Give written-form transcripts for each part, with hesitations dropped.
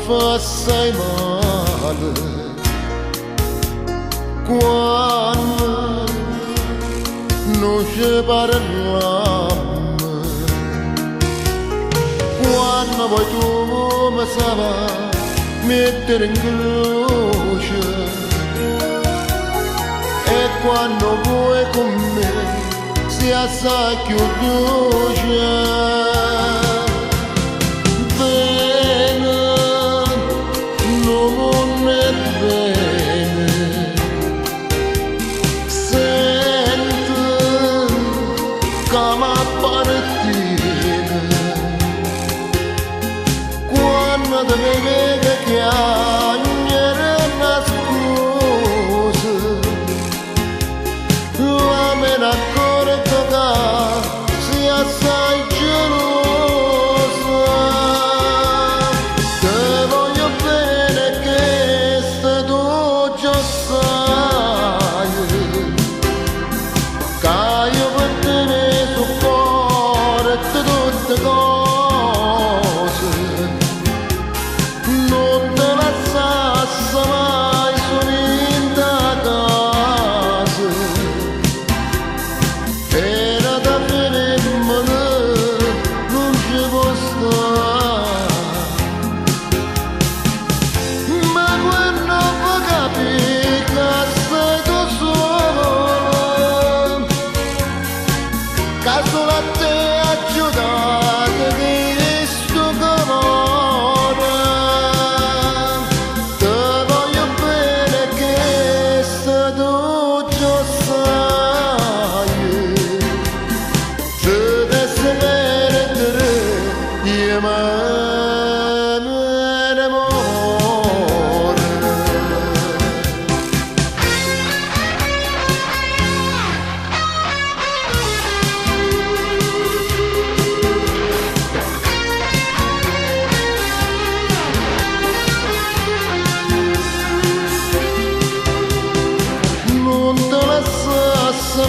fa assai male quando non ci parliamo, quando poi tu mi sai mettere in croce e quando vuoi con me si assai più dolce. Quando mi vede chiamare una scusa, la me ne accorgo che sia assai gelosa. Te voglio bene che se tu già sai che io per te ne sopporto tutte cose. Non te lasciassi mai solita casa, era da bene non ci può stare. Ma quando può capire che sei tu solo, che solo a te aiutato che sto amore.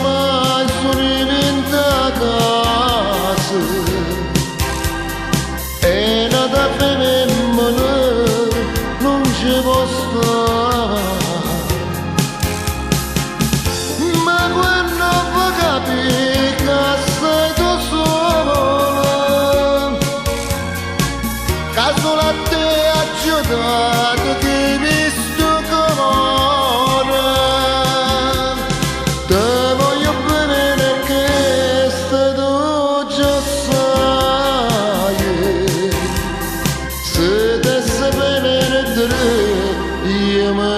Mai sono casa e nata femmina non ci può stare. Ma quando può capire che sei tu solo, che solo a te aiutato che mi sto amore. Se te sapere io mi